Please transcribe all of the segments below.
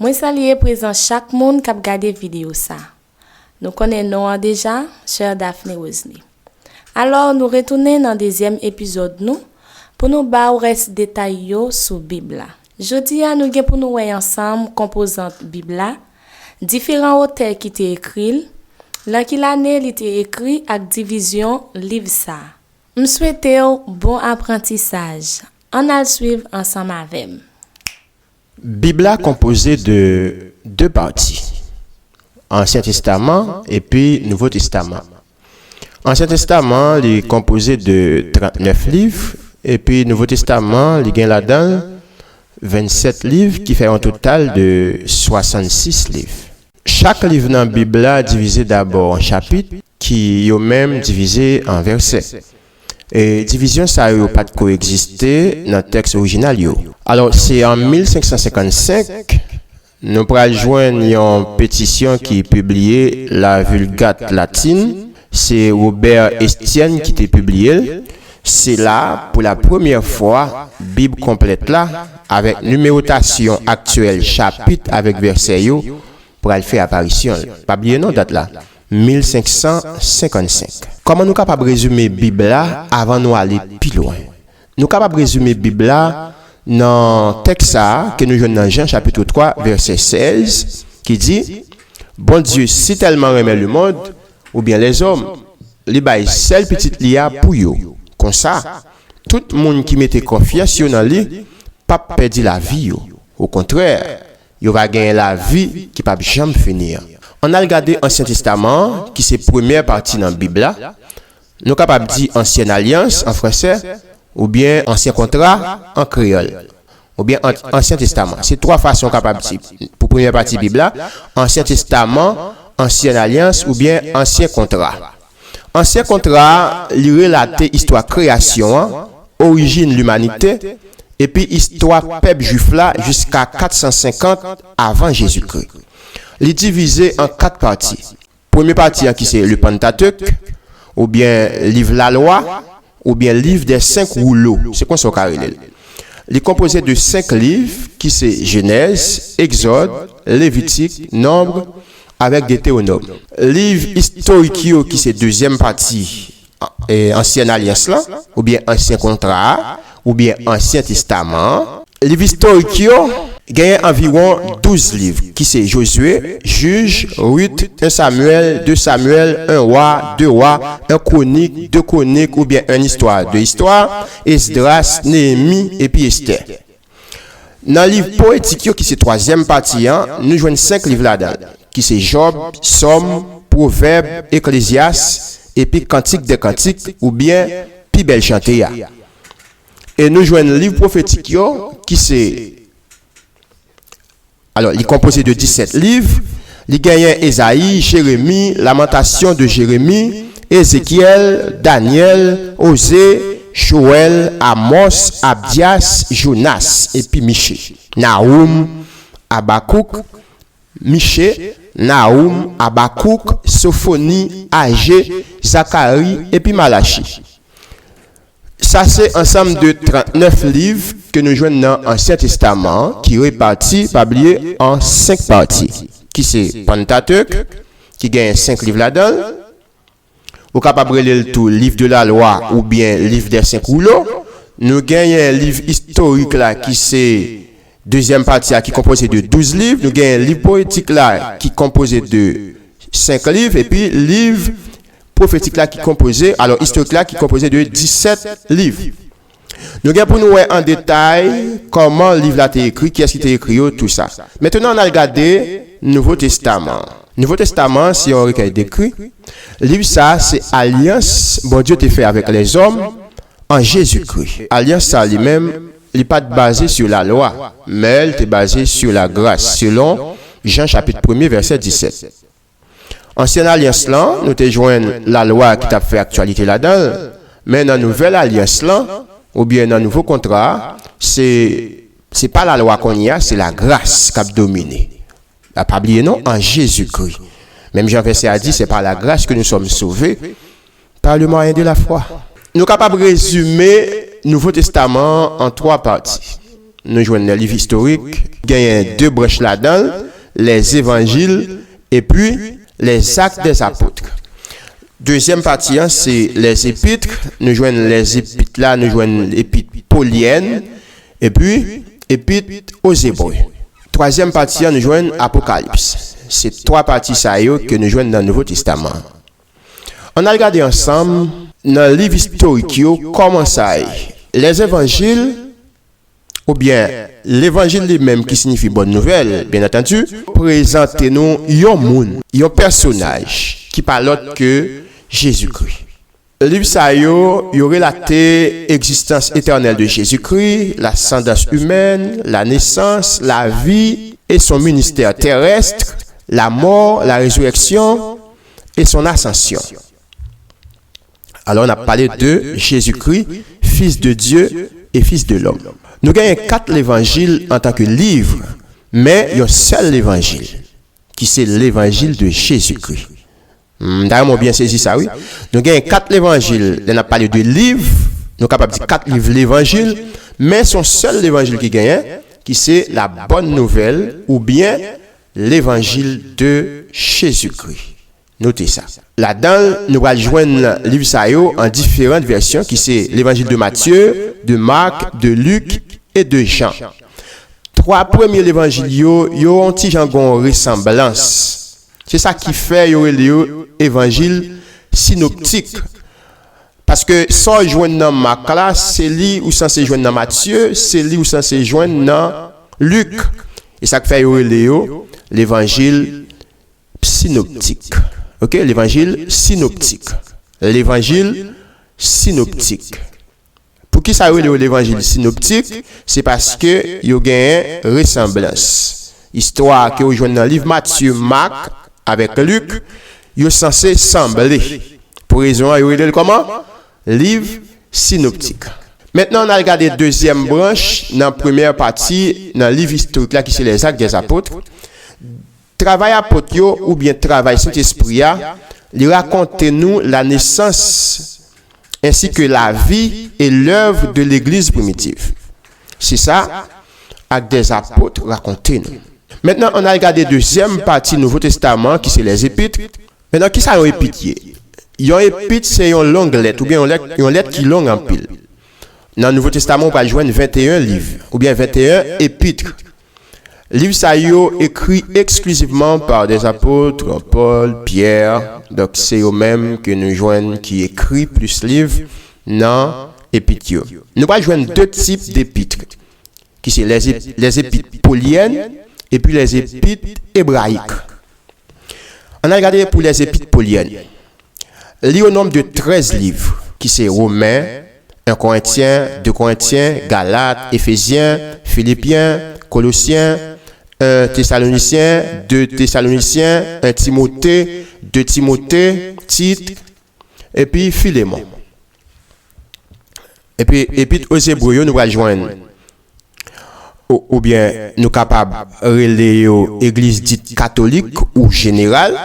Moi saluer présent chaque monde qui a regardé vidéo ça. Nous connaissons déjà, chère Daphne Wesley. Alors nous retournons dans le deuxième épisode nous pour nous ba reste détail yo sur Bible. Jodi a nous gen pour nous voir ensemble composante Bible, différents auteurs qui étaient écrits, là qui l'année il était écrit avec division livre ça. Me souhaiter bon apprentissage. On a le suivre ensemble avec. Bible composée de deux parties. Ancien Testament et puis Nouveau Testament. Ancien Testament est composé de 39 livres et puis Nouveau Testament il y a là-dedans 27 livres qui fait un total de 66 livres. Chaque livre dans la Bible est divisé d'abord en chapitres qui est même divisé en versets. Et division ça n'a pas de coexister dans le texte original. Alors c'est en 1555 nous pourrons joindre une pétition qui est publiée la Vulgate latine. C'est Robert Estienne qui t'a publié. C'est là pour la première fois Bible complète là avec numérotation actuelle chapitre avec verset pour elle faire apparition. Pas oublier non date là. 1555. Comment nous capable résumer Bible là avant nous aller plus loin? Nous capable résumer Bible là dans texte que nous jouons dans Jean chapitre 3 verset 16 qui dit bon Dieu si tellement aimait le monde ou bien les hommes li bay seul petite lia pour yo comme ça tout le monde qui mettait confiance dans lui pas perdre la vie yo. Au contraire il va gagner la vie qui pas jamais finir. On a regardé Ancien Testament qui c'est première partie dans la Bible. Nous capable dire Ancienne Alliance en français ou bien Ancien Contrat en créole ou bien Ancien Testament. C'est trois façons capables de dire pour première partie Bible, Ancien Testament, Ancienne Alliance ou bien Ancien Contrat. Ancien Contrat, il relate histoire création, origine de l'humanité et puis histoire peuple juif là jusqu'à 450 avant Jésus-Christ. Il est divisé en quatre parties. Première partie qui c'est le Pentateuque ou bien livre la loi ou bien livre des 5 rouleaux. C'est quoi ça carré? Il est composé de 5 livres qui c'est Genèse, Exode, Lévitique, Nombre avec Deutéronome. Livre historique qui c'est deuxième partie Ancienne Alliance là ou bien Ancien Contrat ou bien Ancien Testament. Livre historique gagne environ 12 livres qui c'est Josué, Juge, Ruth, 1 Samuel, 2 Samuel, 1 roi, 2 rois, 1 chronique, 2 chroniques ou bien 1 histoire, 2 histoires, Esdras, Néhémie et puis Esther. Dans le livre poétique qui c'est troisième partie, nous joignons 5 livres là-dedans qui c'est Job, Somme, Proverbes, Ecclésiaste et puis Cantique des Cantiques ou bien puis belle chanter. Et nous joignons le livre prophétique qui c'est alors, il est composé de 17 livres. Il gagne Ésaïe, Jérémie, Lamentation de Jérémie, Ézéchiel, Daniel, Osée, Joël, Amos, Abdias, Jonas, et puis Michée. Naoum, Habakkuk, Michée, Naoum, Habakkuk, Sophonie, Agé, Zacharie, et puis Malachie. Ça, c'est ensemble de 39 livres que nous jouons dans l'Ancien Testament, qui est réparti, publié en 5 parties. Qui c'est Pentateuque, qui gagne 5 livres là-dedans. Vous capable de lire tout livre de la loi ou bien livre des 5 rouleaux. Nous gagnons un livre historique là, qui c'est deuxième partie qui est composé de 12 livres. Nous gagnons un livre poétique là, qui est composé de 5 livres. Et puis, livre prophétique là qui est composé, alors historique là qui est composé de 17 livres. Nous allons pour nous voir en détail comment le livre là est écrit, qui est-ce qui est écrit, tout ça. Maintenant, on a regardé Nouveau Testament. Nouveau Testament, si on recueille d'écrit, le livre ça, c'est alliance, bon Dieu t'a fait avec les hommes en Jésus-Christ. Alliance ça lui-même, il n'est pas basé sur la loi, mais elle est basée sur la grâce, selon Jean chapitre 1er, verset 17. Ancienne alliance là, nous te joignons la loi qui t'a fait actualité là-dedans, mais dans la nouvelle alliance là, ou bien dans le nouveau contrat, c'est pas la loi qu'on y a, c'est la grâce qui a dominé. La pas oublié non, en Jésus-Christ. Même Jean verset a dit, c'est par la grâce que nous sommes sauvés, par le moyen de la foi. Nous sommes capables de résumer le Nouveau Testament en 3 parties. nous jouons le livre historique, il y a deux branches là-dedans, les évangiles et puis les actes des apôtres. Deuxième partie, c'est les épîtres. Nous jouons les épîtres là, nous jouons l'épître paulienne et puis épître aux Hébreux. Troisième partie, nous jouons Apocalypse. C'est trois parties que nous jouons dans le Nouveau Testament. On a regardé ensemble dans le livre historique comment ça est. Les évangiles, ou bien l'évangile lui-même qui signifie bonne nouvelle, bien entendu, présente nous un personnage qui parle autre que Jésus-Christ. Le livre ça y relaté l'existence éternelle de Jésus-Christ, l'ascendance humaine, la naissance, la vie et son ministère terrestre, la mort, la résurrection et son ascension. Alors on a parlé de Jésus-Christ, fils de Dieu et fils de l'homme. Nous avons 4 évangiles en tant que livre, mais il y a un seul évangile, qui c'est l'évangile de Jésus-Christ. D'ailleurs, bien saisi ça, oui. Nous avons 4 évangiles, on a parlé de livres, nous sommes capables de dire 4 livres l'évangile, mais son seul évangile qui gagne, qui c'est la bonne nouvelle, ou bien l'évangile de Jésus-Christ. Notez ça. Là-dedans, nous allons joindre le livre Sayo en différentes versions, qui c'est l'évangile de Matthieu, de Marc, de Luc et de Jean. 3 premiers évangiles, ils ont un petit ressemblance. C'est ça qui fait l'évangile synoptique. Parce que sans joindre dans Marc, là, c'est lui ou sans se joindre dans Matthieu, c'est lui ou sans se joindre dans Luc. Et ça fait l'évangile synoptique. OK, l'évangile synoptique. L'évangile synoptique. Pour qui ça l'évangile synoptique? C'est parce que il y a une ressemblance. Histoire que vous joignez dans le livre Matthieu, Marc avec Luc, ils sont censés sembler. Pour raison, il y a comment? Livre synoptique. Maintenant, on a regardé la deuxième branche dans la première partie, dans le livre historique là qui c'est les actes des apôtres. Travail apôtre ou bien travail Saint-Esprit, il raconte nous la naissance ainsi que la vie et l'œuvre de l'église primitive. C'est ça, actes des apôtres raconte nous. Maintenant, on a regardé la deuxième partie du Nouveau Testament qui c'est les épîtres. Maintenant, qui ça un épître? Un épître c'est une longue lettre ou bien une lettre qui est longue en pile. Dans le Nouveau Testament, on va joindre 21 livres ou bien 21 épîtres. Livre ça écrit exclusivement par des apôtres, Paul, Pierre. Donc c'est eux-mêmes que nous joignons qui écrit plus livres dans épîtres. Nous allons joindre 2 types d'épîtres, qui sont les épîtres pauliennes et puis les épîtres hébraïques. On a regardé pour les épîtres pauliennes. Il y a au nombre de 13 livres, qui sont Romains, 1 Corinthiens, 2 Corinthiens, Galates, Éphésiens, Philippiens, Colossiens, 1 Thessaloniciens, 2 Thessaloniciens, 1 Timothée, 2 Timothée, Tite, et puis Philémon. Et puis aux Hébreux, nous allons joindre, ou bien nous sommes capables de relayer l'église dite catholique ou générale.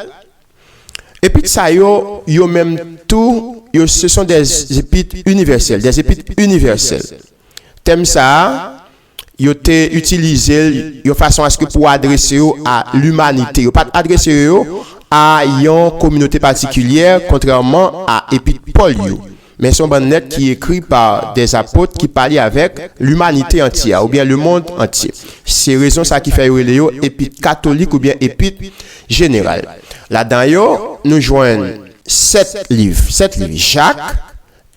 Et puis ça, même tout, ce sont des épîtres universels, Thème ça, ils ont utilisé de façon à ce que pour adresser à l'humanité, ils pas adresser à une communauté particulière, contrairement à l'épître Paul. Mais son bonne lettre qui est écrit par des apôtres qui parlaient avec l'humanité entière ou bien le monde entier. C'est raison ça qui fait l'éo épître catholique ou bien épître général. Là-dedans, nous joignons 7 livres. Jacques,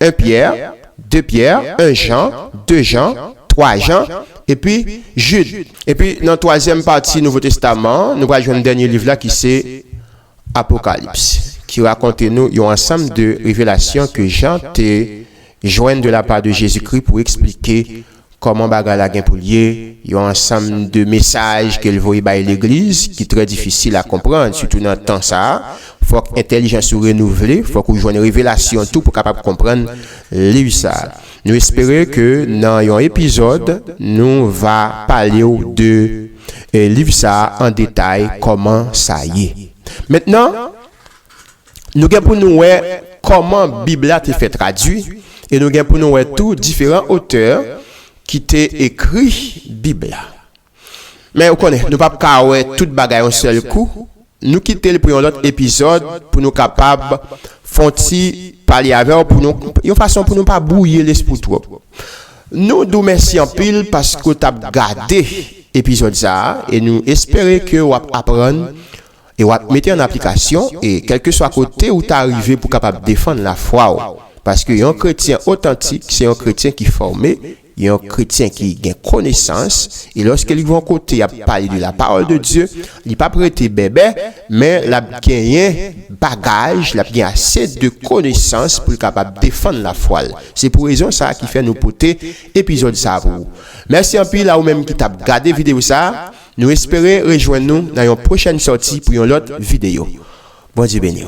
1 Pierre, 2 Pierre, 1 Jean, 2 Jean, 3 Jean, et puis Jude. Et puis, dans la troisième partie du Nouveau Testament, nous allons jouer un dernier livre là qui c'est Apocalypse, qui raconte nous un ensemble de révélations que Jean te joint de la part de Jésus-Christ pour expliquer comment bagala gen pour lier, il y a un ensemble de messages qu'elle voit à l'église qui est très difficile à comprendre, surtout dans le temps ça. Faut que l'intelligence soit renouvelée, faut qu'on joue une révélation tout pour capable comprendre les ça. Nous espérons que dans un épisode, nous va parler de livre ça en détail comment ça y est. Maintenant, nous avons pour nous comment Bible a été fait traduit et nous avons pour nous tous différents auteurs qui t'a écrit Bible. Mais vous connaissez, nous ne pouvons pas faire toute bagaille en seul coup. Nous quitter pour un autre épisode pour nous capables de parler avec pour nous, une façon pour nous pas brouiller l'esprit trop. Nous nous remercions en pile parce que tu as gardé l'épisode ça et nous espérons que vous apprendre et vous mettez en application et quel que soit côté où tu arrivé pour capable défendre la foi. Parce que un chrétien authentique, c'est un chrétien qui est formé, il y a un chrétien qui a connaissance, et lorsqu'il va côté, il a parlé de la parole de Dieu, il n'a pas prêté bébé, mais il a gagné bagage, il a gagné assez de connaissances pour être capable de défendre la foi. C'est pour raison ça qui fait nous porter épisode ça pour vous. Merci un peu là ou même qui t'a regardé vidéo ça. Nous espérons rejoindre nous dans une prochaine sortie pour une autre vidéo. Bon Dieu béni.